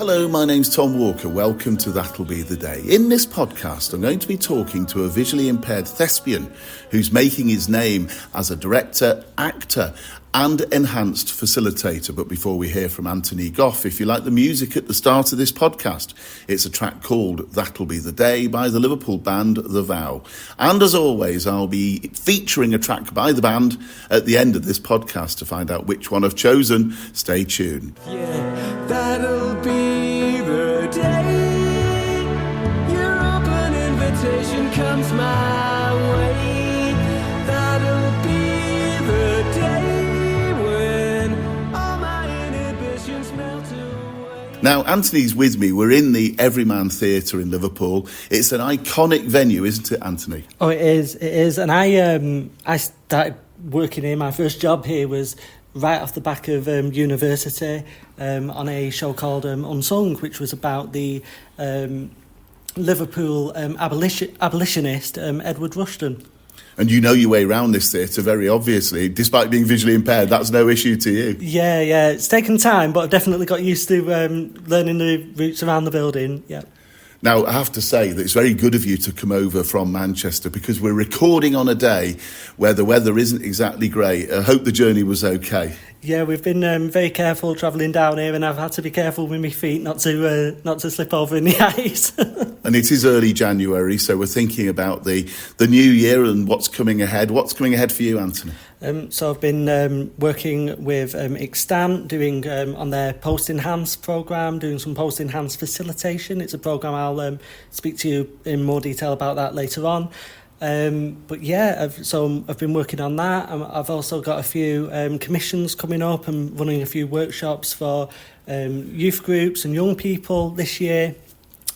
Hello, my name's Tom Walker. Welcome to That'll Be the Day. In this podcast, I'm going to be talking to a visually impaired thespian who's making his name as a director, actor and enhanced facilitator. But before we hear from Anthony Gough, if you like the music at the start of this podcast, it's a track called That'll Be the Day by the Liverpool band The Vow. And as always, I'll be featuring a track by the band at the end of this podcast. To find out which one I've chosen, stay tuned. Yeah, that'll be the day your open invitation comes my way. That'll be the day when all my inhibitions melt away. Now, Anthony's with me. We're in the Everyman Theatre in Liverpool. It's an iconic venue, isn't it, Anthony? Oh, it is. And I started working here. My first job here was right off the back of university on a show called Unsung, which was about the Liverpool abolitionist Edward Rushton. And you know your way around this theatre very obviously. Despite being visually impaired, that's no issue to you. Yeah. It's taken time, but I've definitely got used to learning the routes around the building, yeah. Now, I have to say that it's very good of you to come over from Manchester because we're recording on a day where the weather isn't exactly great. I hope the journey was okay. Yeah, we've been very careful travelling down here, and I've had to be careful with my feet not to slip over in the ice. And it is early January, so we're thinking about the new year and what's coming ahead. What's coming ahead for you, Anthony? So I've been working with Extant, doing on their post-enhanced programme, doing some post-enhanced facilitation. It's a programme I'll speak to you in more detail about that later on. But yeah, I've been working on that. I've also got a few commissions coming up and running a few workshops for youth groups and young people this year.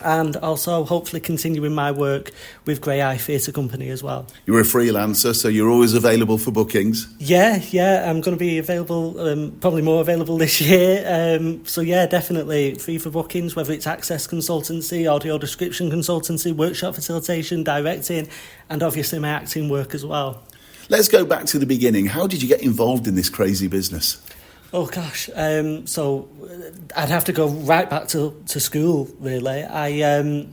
And also hopefully continuing my work with Grey Eye Theatre Company as well. You're a freelancer, so you're always available for bookings? Yeah, I'm going to be available, probably more available this year. So yeah, definitely free for bookings, whether it's access consultancy, audio description consultancy, workshop facilitation, directing, and obviously my acting work as well. Let's go back to the beginning. How did you get involved in this crazy business? Oh gosh, so I'd have to go right back to school really. I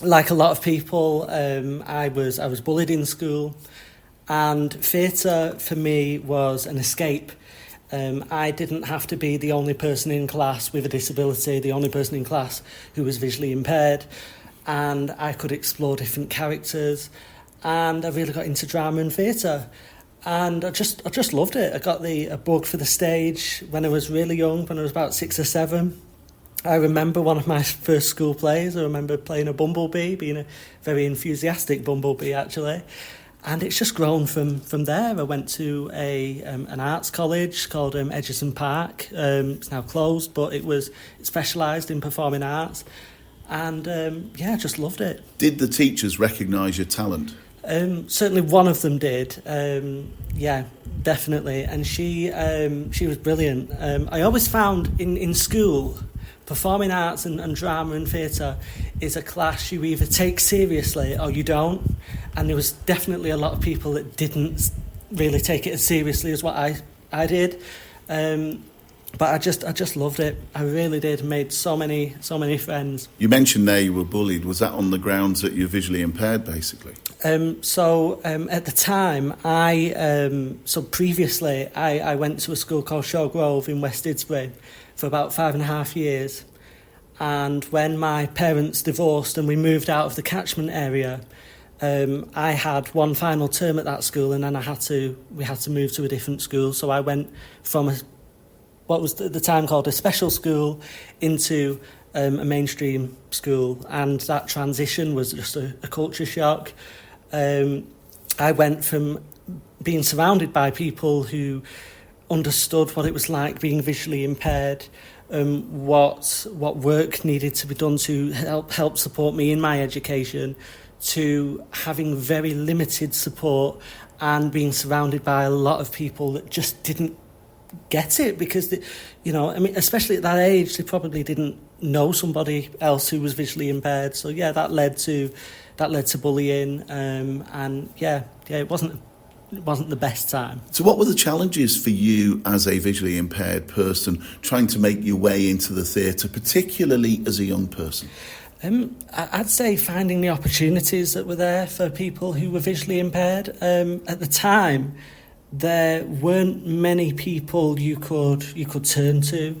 like a lot of people, I was bullied in school, and theatre for me was an escape. I didn't have to be the only person in class with a disability, the only person in class who was visually impaired, and I could explore different characters, and I really got into drama and theatre. And I just loved it. I got a bug for the stage when I was really young, when I was about 6 or 7. I remember one of my first school plays. I remember playing a bumblebee, being a very enthusiastic bumblebee actually. And it's just grown from there. I went to an arts college called Edgerton Park. It's now closed, but it specialised in performing arts. And I just loved it. Did the teachers recognise your talent? Certainly one of them did, definitely, and she was brilliant. I always found in school, performing arts and drama and theatre is a class you either take seriously or you don't, and there was definitely a lot of people that didn't really take it as seriously as what I did. But I just loved it. I really did. Made so many friends. You mentioned there you were bullied. Was that on the grounds that you're visually impaired, basically? So at the time, previously I went to a school called Shaw Grove in West Didsbury for about 5.5 years. And when my parents divorced and we moved out of the catchment area, I had one final term at that school, and then we had to move to a different school. So I went from what was at the time called a special school into a mainstream school, and that transition was just a culture shock. I went from being surrounded by people who understood what it was like being visually impaired, what work needed to be done to help support me in my education, to having very limited support and being surrounded by a lot of people that just didn't get it, because especially at that age they probably didn't know somebody else who was visually impaired. So that led to bullying, and it wasn't wasn't the best time. So what were the challenges for you as a visually impaired person trying to make your way into the theatre, particularly as a young person? I'd say finding the opportunities that were there for people who were visually impaired. At the time, there weren't many people you could turn to.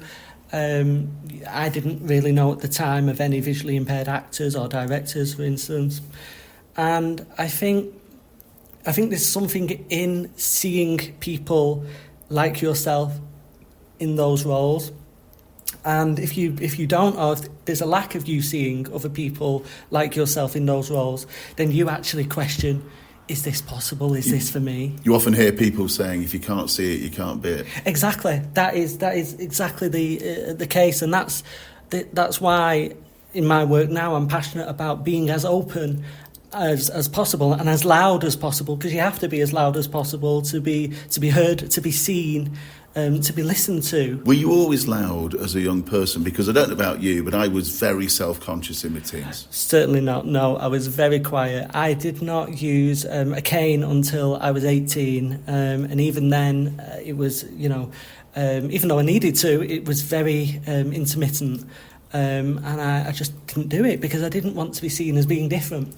I didn't really know at the time of any visually impaired actors or directors, for instance. And I think there's something in seeing people like yourself in those roles. And if you don't, or if there's a lack of you seeing other people like yourself in those roles, then you actually question, is this possible? Is this for me? You often hear people saying, if you can't see it, you can't be it. Exactly. That is exactly the case. And that's why in my work now I'm passionate about being as open as possible and as loud as possible, because you have to be as loud as possible to be heard, to be seen, to be listened to. Were you always loud as a young person? Because I don't know about you, but I was very self-conscious in my teens. Certainly not, no. I was very quiet. I did not use a cane until I was 18, and even then it was, even though I needed to, it was very intermittent, and I just didn't do it because I didn't want to be seen as being different.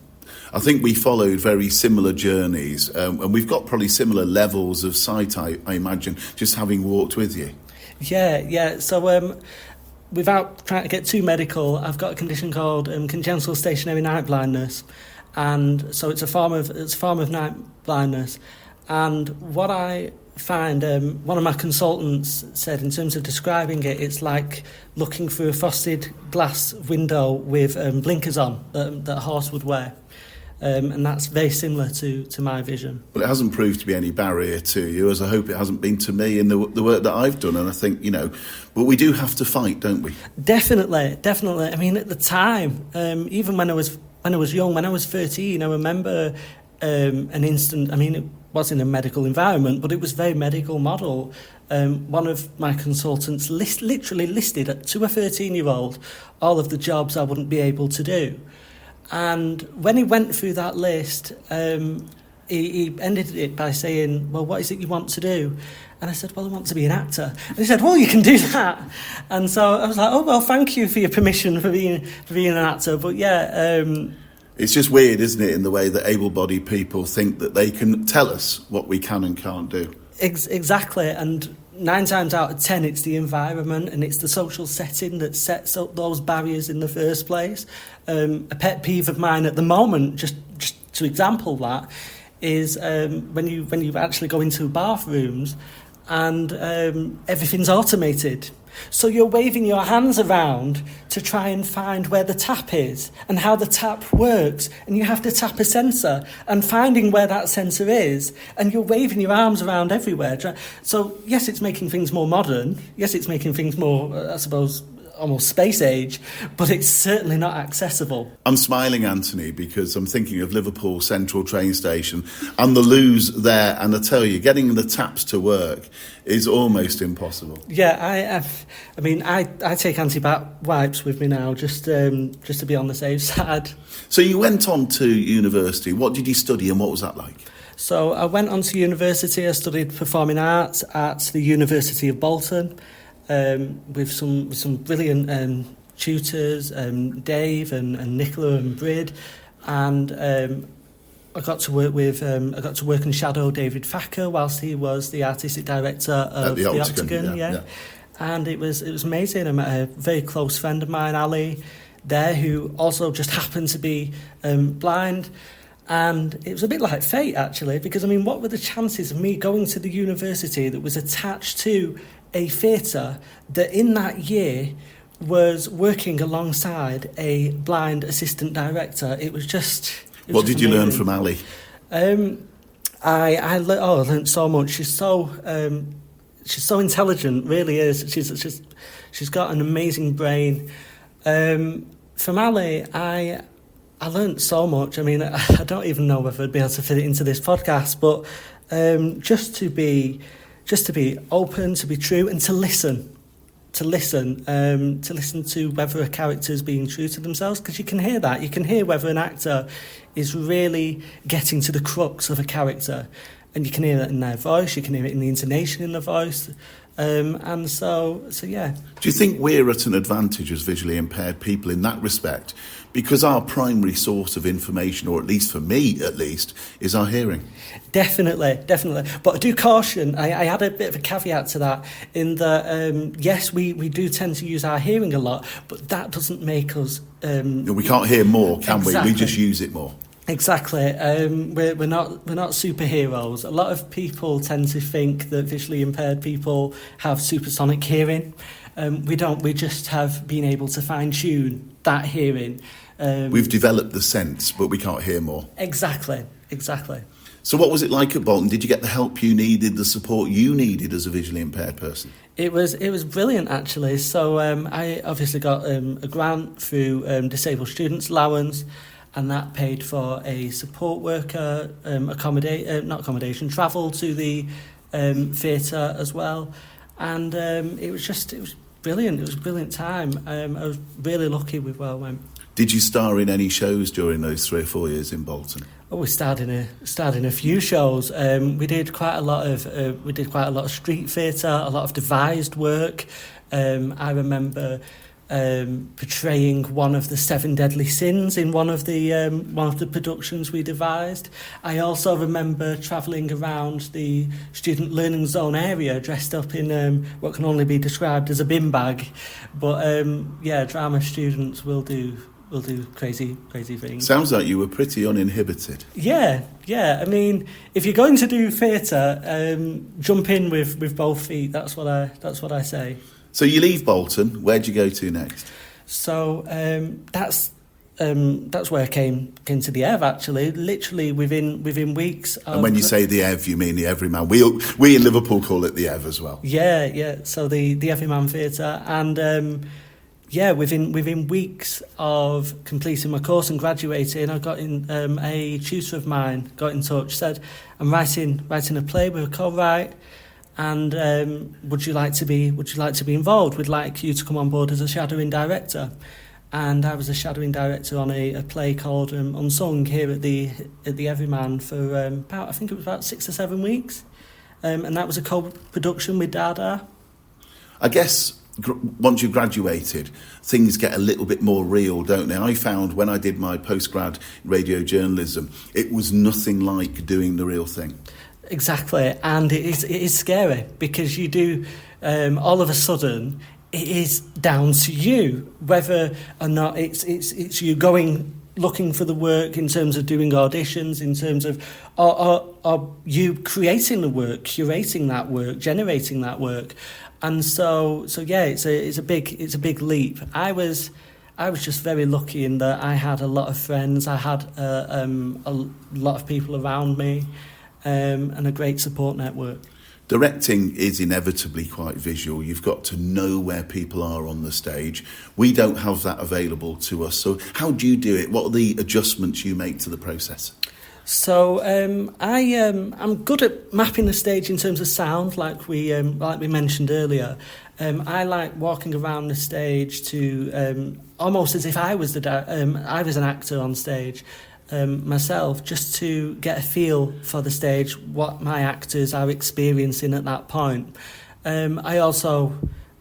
I think we followed very similar journeys, and we've got probably similar levels of sight, I imagine, just having walked with you. Yeah. So without trying to get too medical, I've got a condition called congenital stationary night blindness, and so it's a form of night blindness. And what I find, one of my consultants said, in terms of describing it, it's like looking through a frosted glass window with blinkers on that a horse would wear. And that's very similar to my vision. Well, it hasn't proved to be any barrier to you, as I hope it hasn't been to me in the work that I've done. And I think, but we do have to fight, don't we? Definitely. I mean, at the time, even when I was young, when I was 13, I remember an instant. I mean, it was in a medical environment, but it was very medical model. One of my consultants literally listed to a 13-year-old all of the jobs I wouldn't be able to do. And when he went through that list, he ended it by saying, well, what is it you want to do? And I said, well, I want to be an actor. And he said, well, you can do that. And so I was like, oh, well, thank you for your permission for being an actor. But yeah... It's just weird, isn't it, in the way that able-bodied people think that they can tell us what we can and can't do. Exactly, and 9 times out of 10 it's the environment and it's the social setting that sets up those barriers in the first place. A pet peeve of mine at the moment, just to example that, is when you actually go into bathrooms and everything's automated. So you're waving your hands around to try and find where the tap is and how the tap works, and you have to tap a sensor and finding where that sensor is, and you're waving your arms around everywhere. So yes, it's making things more modern. Yes, it's making things more, I suppose, almost space age, but it's certainly not accessible. I'm smiling, Anthony, because I'm thinking of Liverpool Central train station and the loos there, and I tell you, getting the taps to work is almost impossible. Yeah, I take anti-bat wipes with me now, just to be on the safe side. So you went on to university. What did you study and what was that like? So I went on to university. I studied performing arts at the University of Bolton. With some brilliant tutors, Dave and Nicola and Brid, and I got to work and shadow David Thacker whilst he was the artistic director of the Octagon. Yeah. And it was amazing. I met a very close friend of mine, Ali, there, who also just happened to be blind. And it was a bit like fate, actually, because, I mean, what were the chances of me going to the university that was attached to a theatre that in that year was working alongside a blind assistant director? It was just... What did you learn from Ali? I learned so much. She's so intelligent, really is. She's got an amazing brain. From Ali, I learned so much. I mean, I don't even know whether I'd be able to fit it into this podcast, but just to be open, to be true, and to listen to whether a character's being true to themselves, because you can hear that. You can hear whether an actor is really getting to the crux of a character. and you can hear it in their voice, you can hear it in the intonation in the voice. And so yeah. Do you think we're at an advantage as visually impaired people in that respect? Because our primary source of information, or at least for me at least, is our hearing. Definitely. But I do caution, I add a bit of a caveat to that, in that, yes, we do tend to use our hearing a lot, but that doesn't make us... we can't hear more, can exactly. we? We just use it more. Exactly. We're not superheroes. A lot of people tend to think that visually impaired people have supersonic hearing. We don't. We just have been able to fine-tune that hearing. We've developed the sense, but we can't hear more. Exactly. So what was it like at Bolton? Did you get the help you needed, the support you needed as a visually impaired person? It was brilliant, actually. So I obviously got a grant through Disabled Students Allowance, and that paid for a support worker, travel to the theatre as well. And it was brilliant. It was a brilliant time. I was really lucky with where I went. Did you star in any shows during those 3 or 4 years in Bolton? Oh, we starred in a few shows. We did quite a lot of street theatre, a lot of devised work. I remember portraying one of the 7 deadly sins in one of the productions we devised. I also remember travelling around the student learning zone area dressed up in what can only be described as a bin bag. But drama students will do crazy things. Sounds like you were pretty uninhibited. Yeah. I mean, if you're going to do theatre, jump in with both feet. That's what I say. So you leave Bolton. Where'd you go to next? So that's where I came to the EV, actually. Literally within weeks. And when you say the EV, you mean the Everyman. We in Liverpool call it the EV as well. Yeah. So the Everyman Theatre, and within weeks of completing my course and graduating, I got in. A tutor of mine got in touch, said, "I'm writing a play with a co-write. And would you like to be involved? We'd like you to come on board as a shadowing director." And I was a shadowing director on a play called Unsung here at the Everyman for about 6 or 7 weeks, and that was a co-production with Dada. I guess once you've graduated, things get a little bit more real, don't they? I found when I did my postgrad radio journalism, it was nothing like doing the real thing. Exactly, and it is scary because you do, all of a sudden, it is down to you whether or not it's you going looking for the work in terms of doing auditions, in terms of or you creating the work, curating that work, generating that work, and so yeah, it's a big leap. I was just very lucky in that I had a lot of friends, I had a lot of people around me. And a great support network. Directing is inevitably quite visual. You've got to know where people are on the stage. We don't have that available to us. So how do you do it? What are the adjustments you make to the process? So I'm good at mapping the stage in terms of sound, like we mentioned earlier. I like walking around the stage to almost as if I was an actor on stage. Myself, just to get a feel for the stage, what my actors are experiencing at that point. I also,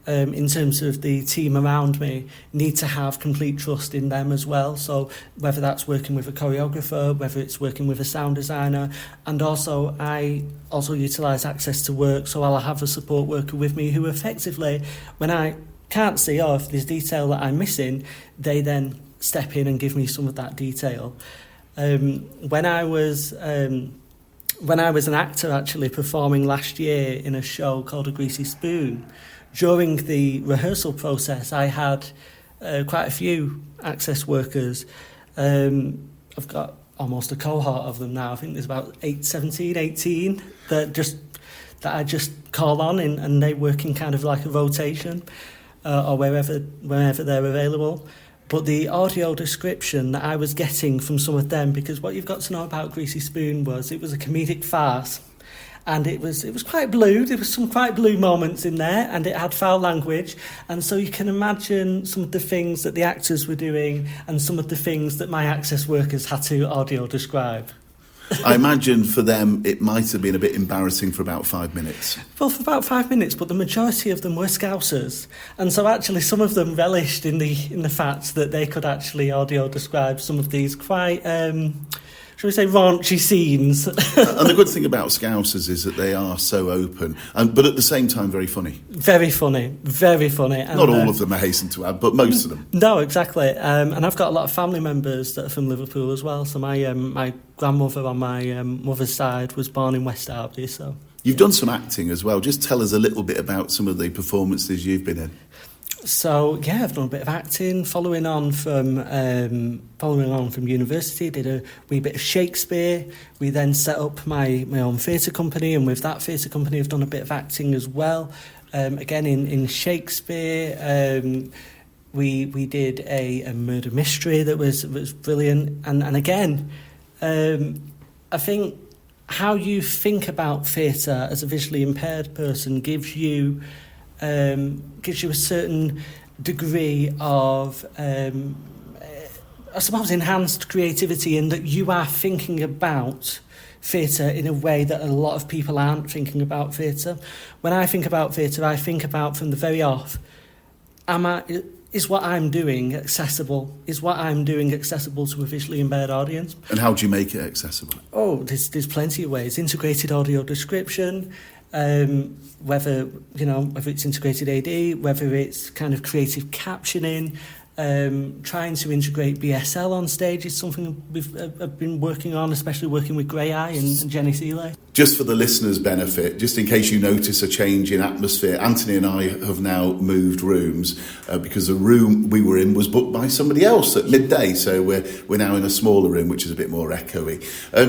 in terms of the team around me, need to have complete trust in them as well. So whether that's working with a choreographer, whether it's working with a sound designer, and also I also utilise access to work, so I'll have a support worker with me who effectively, when I can't see or if there's detail that I'm missing, they then step in and give me some of that detail. When I was an actor actually performing last year in a show called A Greasy Spoon, during the rehearsal process I had quite a few access workers. I've got almost a cohort of them now. I think there's about 18 that I just call on and they work in kind of like a rotation or wherever they're available. But the audio description that I was getting from some of them, because what you've got to know about Greasy Spoon was it was a comedic farce, and it was quite blue. There was some quite blue moments in there, and it had foul language, and so you can imagine some of the things that the actors were doing and some of the things that my access workers had to audio describe. I imagine for them it might have been a bit embarrassing for about 5 minutes. Well, for about 5 minutes, but the majority of them were Scousers. And so actually some of them relished in the fact that they could actually audio describe some of these quite, shall we say, raunchy scenes. And the good thing about Scousers is that they are so open, but at the same time very funny. Very funny, very funny. And, not all of them, I hasten to add, but most of them. No, exactly. And I've got a lot of family members that are from Liverpool as well. So my grandmother on my mother's side was born in West Derby. So you've done some acting as well. Just tell us a little bit about some of the performances you've been in. So yeah, I've done a bit of acting. Following on from university, did a wee bit of Shakespeare. We then set up my own theatre company, and with that theatre company, I've done a bit of acting as well. Again, in Shakespeare, we did a murder mystery that was brilliant. And again, I think how you think about theatre as a visually impaired person gives you a certain degree of, I suppose, enhanced creativity, in that you are thinking about theatre in a way that a lot of people aren't thinking about theatre. When I think about theatre, I think about from the very off, is what I'm doing accessible? Is what I'm doing accessible to a visually impaired audience? And how do you make it accessible? Oh, there's plenty of ways. Integrated audio description, whether it's integrated AD, whether it's kind of creative captioning, trying to integrate BSL on stage is something I've been working on, especially working with Grey Eye and Jenny Seeley. Just for the listeners' benefit, just in case you notice a change in atmosphere, Anthony and I have now moved rooms because the room we were in was booked by somebody else at midday, so we're now in a smaller room, which is a bit more echoey.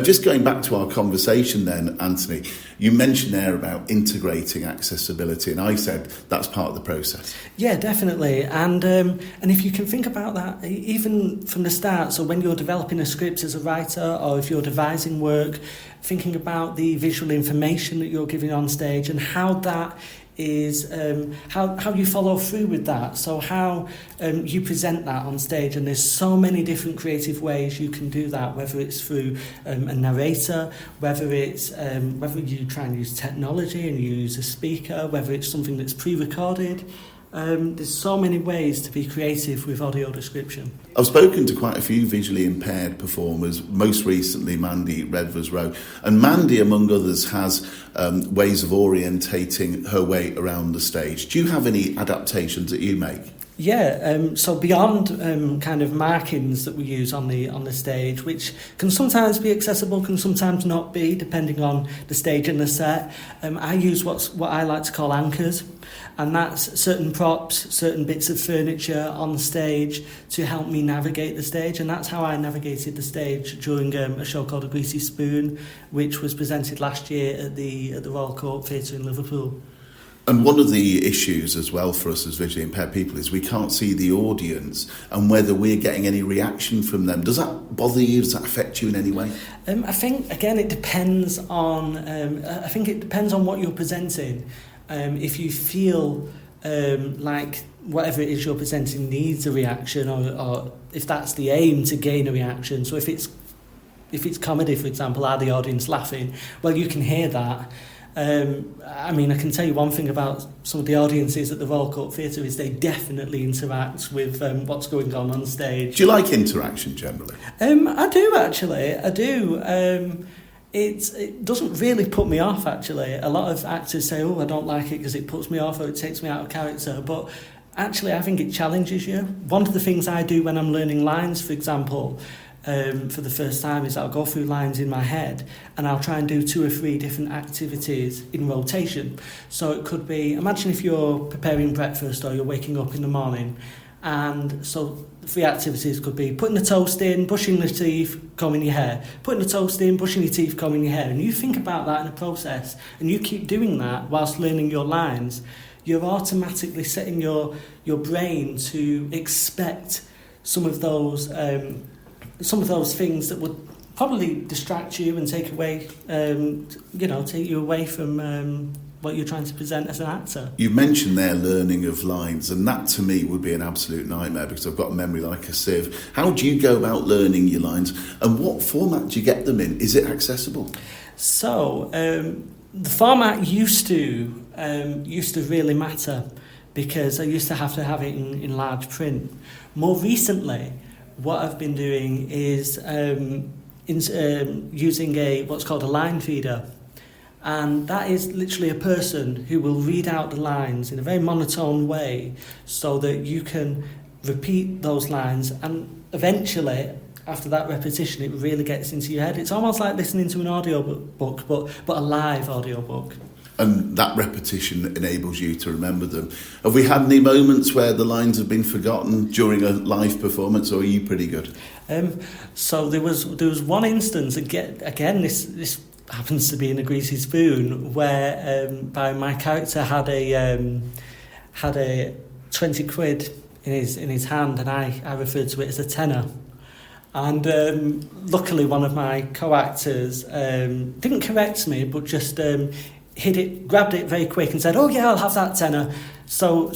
Just going back to our conversation then, Anthony, you mentioned there about integrating accessibility, and I said that's part of the process. Yeah, definitely. And if you can think about that even from the start, so when you're developing a script as a writer, or if you're devising work, thinking about the visual information that you're giving on stage and how that is, how you follow through with that. So how you present that on stage, and there's so many different creative ways you can do that, whether it's through a narrator, whether it's whether you try and use technology and you use a speaker, whether it's something that's pre-recorded. There's so many ways to be creative with audio description. I've spoken to quite a few visually impaired performers, most recently Mandy Redvers Rowe, and Mandy, among others, has ways of orientating her way around the stage. Do you have any adaptations that you make? Yeah, so beyond kind of markings that we use on the stage, which can sometimes be accessible, can sometimes not be, depending on the stage and the set, I use what I like to call anchors, and that's certain props, certain bits of furniture on the stage to help me navigate the stage, and that's how I navigated the stage during a show called A Greasy Spoon, which was presented last year at the Royal Court Theatre in Liverpool. And one of the issues as well for us as visually impaired people is we can't see the audience and whether we're getting any reaction from them. Does that bother you? Does that affect you in any way? I think, again, it depends on what you're presenting. If you feel like whatever it is you're presenting needs a reaction, or if that's the aim, to gain a reaction. So if it's comedy, for example, are the audience laughing? Well, you can hear that. I can tell you one thing about some of the audiences at the Royal Court Theatre is they definitely interact with what's going on stage. Do you like interaction generally? I do, actually. I do. It doesn't really put me off, actually. A lot of actors say, I don't like it because it puts me off or it takes me out of character. But actually, I think it challenges you. One of the things I do when I'm learning lines, for example, for the first time, is I'll go through lines in my head and I'll try and do 2 or 3 different activities in rotation. So it could be, imagine if you're preparing breakfast or you're waking up in the morning, and so 3 activities could be putting the toast in, brushing your teeth, combing your hair, putting the toast in, brushing your teeth, combing your hair, and you think about that in a process and you keep doing that whilst learning your lines. You're automatically setting your brain to expect some of those things that would probably distract you and take you away from what you're trying to present as an actor. You mentioned their learning of lines, and that to me would be an absolute nightmare because I've got a memory like a sieve. How do you go about learning your lines, and what format do you get them in? Is it accessible? So the format used to really matter because I used to have it in large print. More recently, what I've been doing is using what's called a line feeder. And that is literally a person who will read out the lines in a very monotone way so that you can repeat those lines, and eventually, after that repetition, it really gets into your head. It's almost like listening to an audio book, but a live audio book. And that repetition enables you to remember them. Have we had any moments where the lines have been forgotten during a live performance, or are you pretty good? So there was one instance, again this happens to be in A Greasy Spoon, where my character had a 20 quid in his hand, and I referred to it as a tenner. And luckily, one of my co-actors didn't correct me, but just grabbed it very quick and said, "Oh yeah, I'll have that tenner." So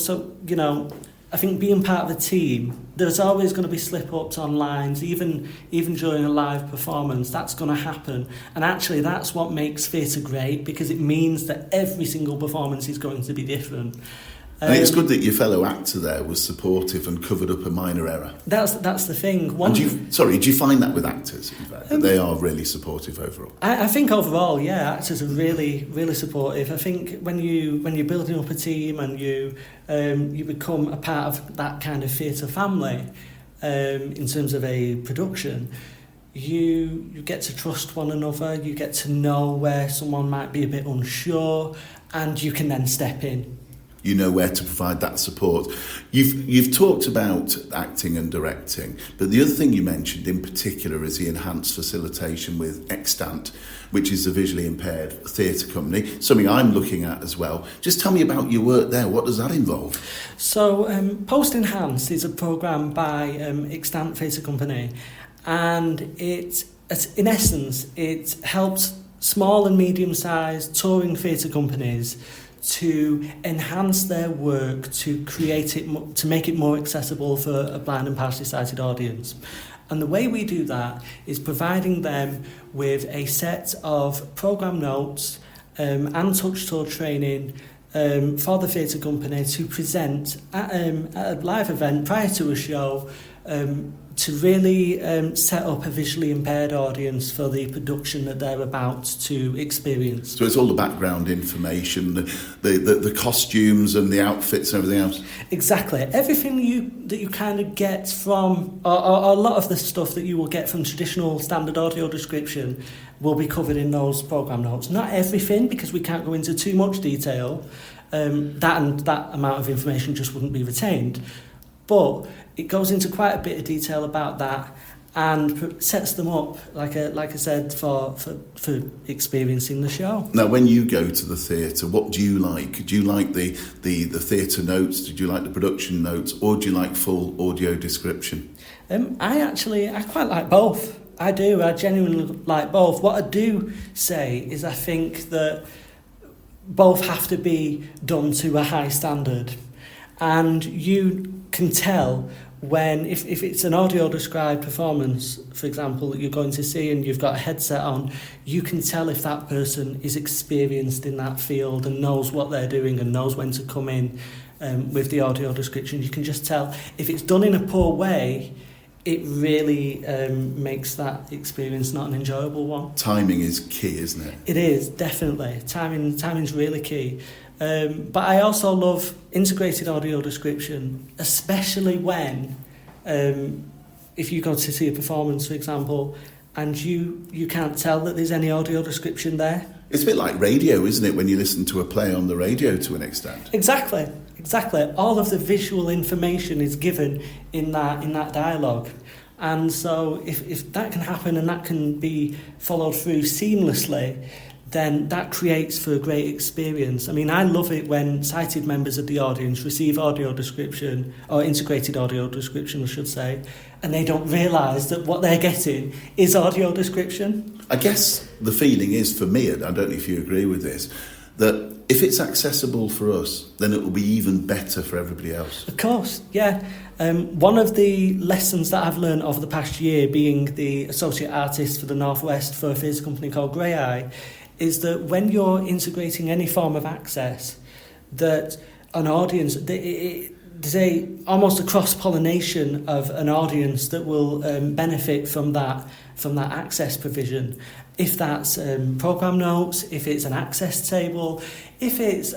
you know, I think being part of a team, there's always going to be slip-ups on lines, even during a live performance. That's going to happen. And actually, that's what makes theatre great, because it means that every single performance is going to be different. I think it's good that your fellow actor there was supportive and covered up a minor error. That's the thing. Do you find that with actors, in fact, that they are really supportive overall? I think overall, yeah, actors are really, really supportive. I think when you're building up a team and you become a part of that kind of theatre family, in terms of a production, you get to trust one another. You get to know where someone might be a bit unsure, and you can then step in. You know where to provide that support. You've talked about acting and directing, but the other thing you mentioned in particular is the enhanced facilitation with Extant, which is a visually impaired theatre company, something I'm looking at as well. Just tell me about your work there. What does that involve? So Post Enhanced is a programme by Extant Theatre Company, and in essence it helps small and medium-sized touring theatre companies to enhance their work, to make it more accessible for a blind and partially sighted audience. And the way we do that is providing them with a set of programme notes and touch tour training for the theatre company to present at a live event prior to a show, to really set up a visually impaired audience for the production that they're about to experience. So it's all the background information, the costumes and the outfits and everything else? Exactly. Everything that you kind of get from, or a lot of the stuff that you will get from traditional standard audio description will be covered in those programme notes. Not everything, because we can't go into too much detail. That amount of information just wouldn't be retained. But it goes into quite a bit of detail about that and sets them up, like I said, for experiencing the show. Now, when you go to the theatre, what do you like? Do you like the theatre notes? Do you like the production notes? Or do you like full audio description? I quite like both. I do. I genuinely like both. What I do say is I think that both have to be done to a high standard. And you can tell when, if it's an audio described performance, for example, that you're going to see and you've got a headset on, you can tell if that person is experienced in that field and knows what they're doing and knows when to come in with the audio description. You can just tell. If it's done in a poor way, it really makes that experience not an enjoyable one. Timing is key, isn't it? It is, definitely. Timing's really key. But I also love integrated audio description, especially when, if you go to see a performance, for example, and you can't tell that there's any audio description there. It's a bit like radio, isn't it, when you listen to a play on the radio to an extent? Exactly. All of the visual information is given in that dialogue. And so if that can happen and that can be followed through seamlessly, then that creates for a great experience. I mean, I love it when sighted members of the audience receive audio description, or integrated audio description, I should say, and they don't realise that what they're getting is audio description. I guess the feeling is, for me, and I don't know if you agree with this, that if it's accessible for us, then it will be even better for everybody else. Of course, yeah. One of the lessons that I've learned over the past year, being the associate artist for the Northwest for a theatre company called Grey Eye, is that when you're integrating any form of access, that an audience, there's almost a cross-pollination of an audience that will benefit from that access provision. If that's programme notes, if it's an access table, if it's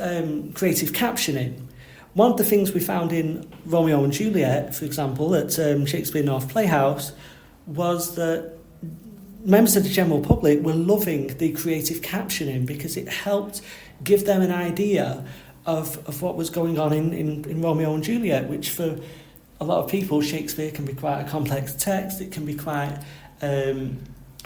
creative captioning. One of the things we found in Romeo and Juliet, for example, at Shakespeare North Playhouse, was that members of the general public were loving the creative captioning because it helped give them an idea of what was going on in Romeo and Juliet, which for a lot of people, Shakespeare can be quite a complex text. It can be quite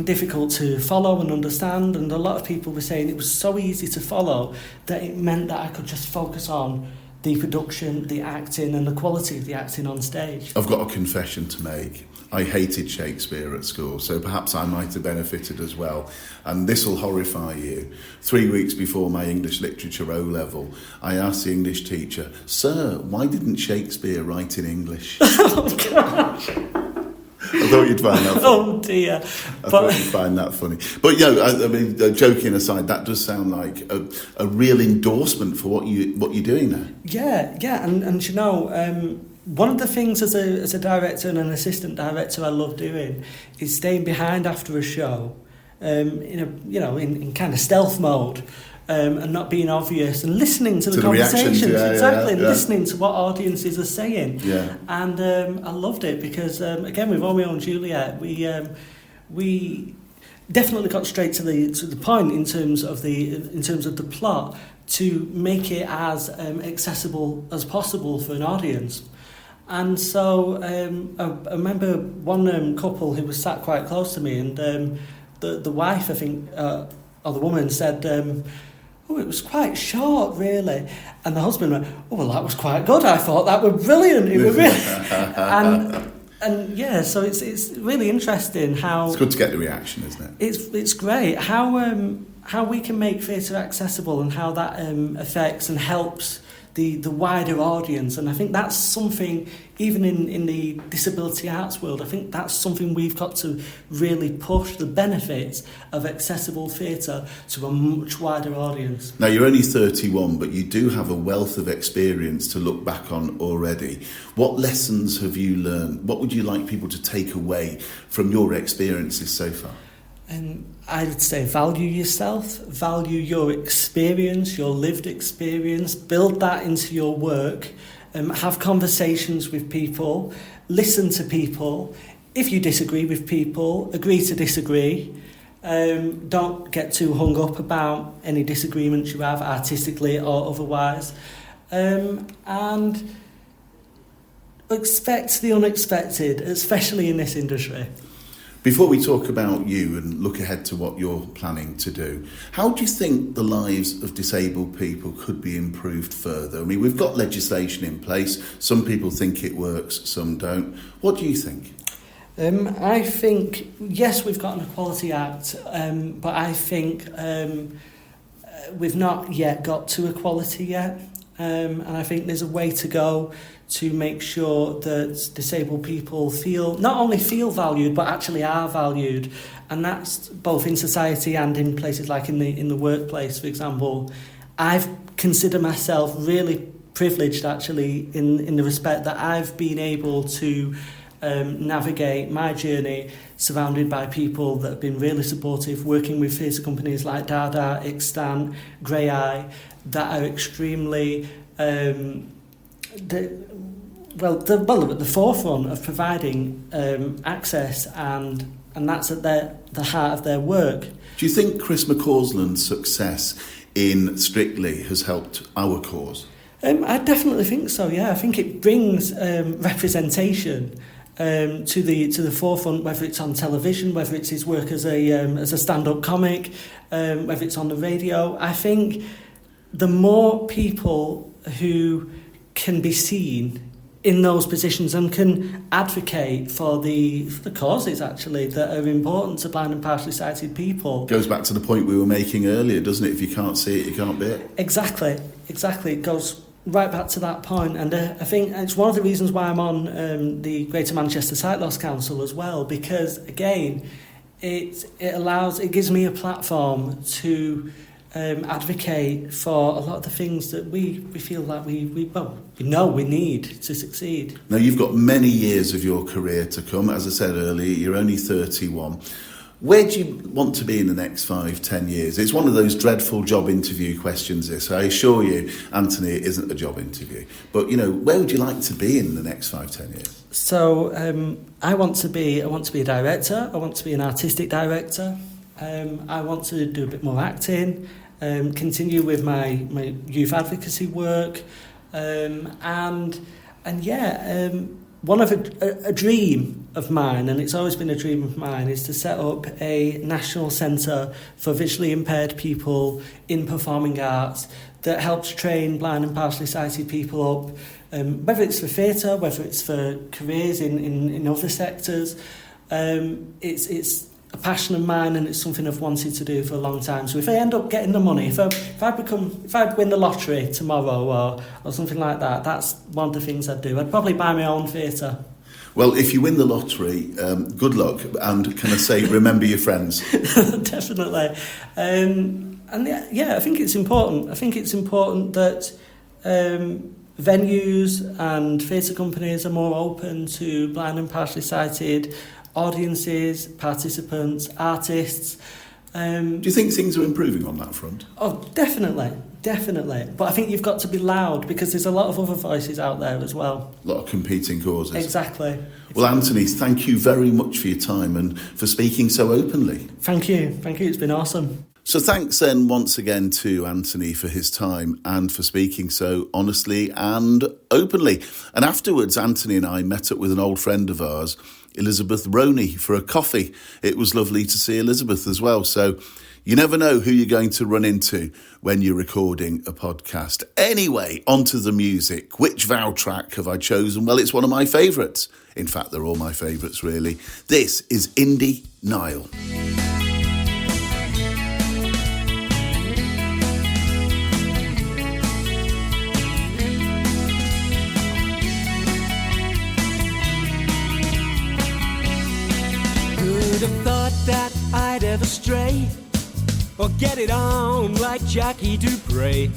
difficult to follow and understand, and a lot of people were saying it was so easy to follow that it meant that I could just focus on the production, the acting, and the quality of the acting on stage. I've got a confession to make. I hated Shakespeare at school, so perhaps I might have benefited as well. And this will horrify you. 3 weeks before my English literature O-level, I asked the English teacher, "Sir, why didn't Shakespeare write in English?" Oh, gosh. I thought you'd find that funny. Oh, dear. I thought you'd find that funny. But, I mean, joking aside, that does sound like a real endorsement for what you're doing there. Yeah, and you know, one of the things as a director and an assistant director I love doing is staying behind after a show, in kind of stealth mode, and not being obvious, and listening to the conversations, and listening to what audiences are saying. Yeah. And I loved it because again with Romeo and Juliet, we definitely got straight to the point in terms of the plot to make it as accessible as possible for an audience. And so I remember one couple who was sat quite close to me, and the wife, I think, or the woman said, "Oh, it was quite short, really." And the husband went, "Oh, well, that was quite good. I thought that were brilliant. It was really..." And yeah, so it's really interesting how it's good to get the reaction, isn't it? It's great how we can make theatre accessible and how that affects and helps the wider audience. And I think that's something, even in the disability arts world, I think that's something we've got to really push, the benefits of accessible theatre to a much wider audience. Now, you're only 31, but you do have a wealth of experience to look back on already. What lessons have you learned? What would you like people to take away from your experiences so far? I would say value yourself, value your experience, your lived experience, build that into your work, have conversations with people, listen to people. If you disagree with people, agree to disagree. Don't get too hung up about any disagreements you have, artistically or otherwise. And expect the unexpected, especially in this industry. Before we talk about you and look ahead to what you're planning to do, how do you think the lives of disabled people could be improved further? I mean, we've got legislation in place. Some people think it works, some don't. What do you think? I think, yes, we've got an Equality Act, but I think we've not yet got to equality yet. And I think there's a way to go to make sure that disabled people not only feel valued, but actually are valued. And that's both in society and in places like in the workplace, for example. I've considered myself really privileged, actually, in the respect that I've been able to navigate my journey surrounded by people that have been really supportive, working with theatre companies like Dada, Extant, Grey Eye, that are extremely at the forefront of providing access, and that's at the heart of their work. Do you think Chris McCausland's success in Strictly has helped our cause? I definitely think so. Yeah, I think it brings representation to the forefront, whether it's on television, whether it's his work as a stand-up comic, whether it's on the radio. I think the more people who can be seen in those positions and can advocate for the causes, actually, that are important to blind and partially sighted people. Goes back to the point we were making earlier, doesn't it? If you can't see it, you can't be it. Exactly. It goes right back to that point. And I think it's one of the reasons why I'm on the Greater Manchester Sight Loss Council as well, because, again, it gives me a platform to advocate for a lot of the things that we feel like we know we need to succeed. Now, you've got many years of your career to come. As I said earlier, you're only 31. Where do you want to be in the next 5-10 years? It's one of those dreadful job interview questions, this. I assure you, Anthony, it isn't a job interview. But, where would you like to be in the next 5-10 years? So I want to be a director. I want to be an artistic director. I want to do a bit more acting, continue with my youth advocacy work, one of a dream of mine, and it's always been a dream of mine, is to set up a national centre for visually impaired people in performing arts that helps train blind and partially sighted people up, whether it's for theatre, whether it's for careers in other sectors. It's a passion of mine, and it's something I've wanted to do for a long time. So if I end up getting the money, if I win the lottery tomorrow or something like that, that's one of the things I'd do. I'd probably buy my own theatre. Well, if you win the lottery, good luck, and can I say, remember your friends? Definitely. I think it's important. I think it's important that venues and theatre companies are more open to blind and partially sighted audiences, participants, artists. Do you think things are improving on that front? Oh, definitely. But I think you've got to be loud, because there's a lot of other voices out there as well. A lot of competing causes. Exactly. Well, Anthony, thank you very much for your time and for speaking so openly. Thank you. It's been awesome. So thanks then once again to Anthony for his time and for speaking so honestly and openly. And afterwards, Anthony and I met up with an old friend of ours, Elizabeth Roney, for a coffee. It was lovely to see Elizabeth as well. So you never know who you're going to run into when you're recording a podcast. Anyway, onto the music. Which Vow track have I chosen? Well, it's one of my favourites. In fact, they're all my favourites, really. This is Indie Nile. Who'd have thought that I'd ever stray or get it on like Jackie Dupre?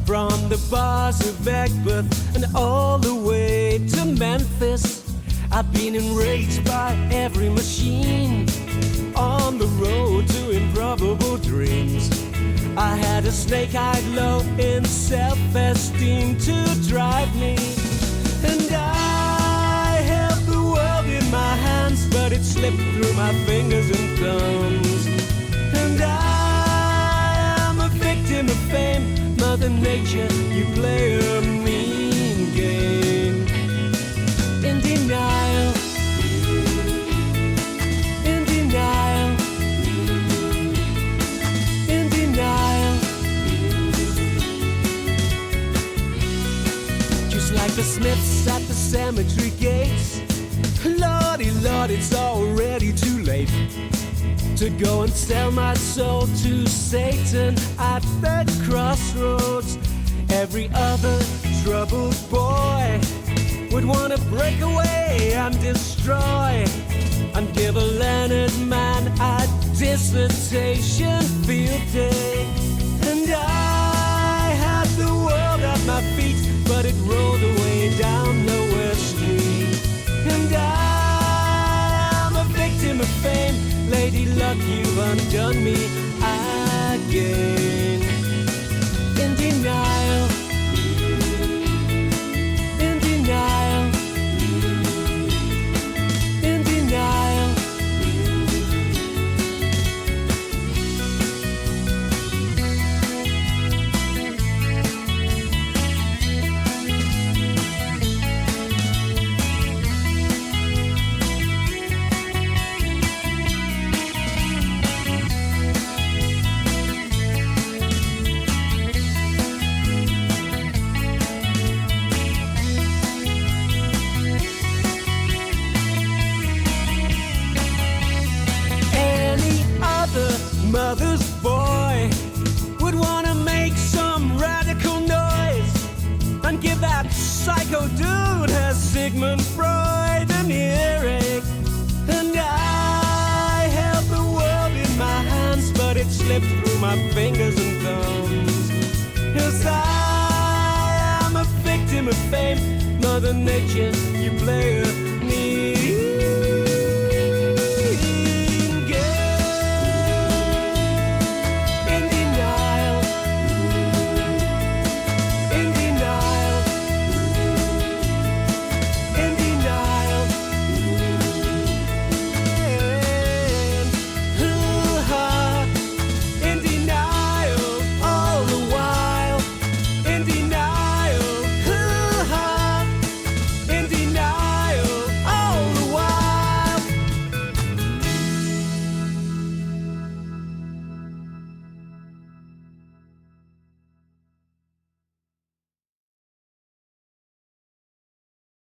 From the bars of Macbeth and all the way to Memphis, I've been enraged by every machine on the road to improbable dreams. I had a snake-eyed low in self-esteem to drive me, and I held the world in my hands, but it slipped through my fingers and thumbs. And I am a victim of fame, Mother Nature, you play a mean game. In denial, in denial, in denial. Just like the Smiths at the cemetery gates, Lordy, Lord, it's already too late to go and sell my soul to Satan at the crossroads. Every other troubled boy would want to break away and destroy and give a learned man a dissertation field day. And I had the world at my feet, but it rolled away down Nowhere Street. And I am a victim of fame, Lady Luck, you've undone me again. In denial, in denial, in denial. old dude has Sigmund Freud and earache. And I held the world in my hands, but it slipped through my fingers and thumbs. Yes, I am a victim of fame. Mother Nature, you play her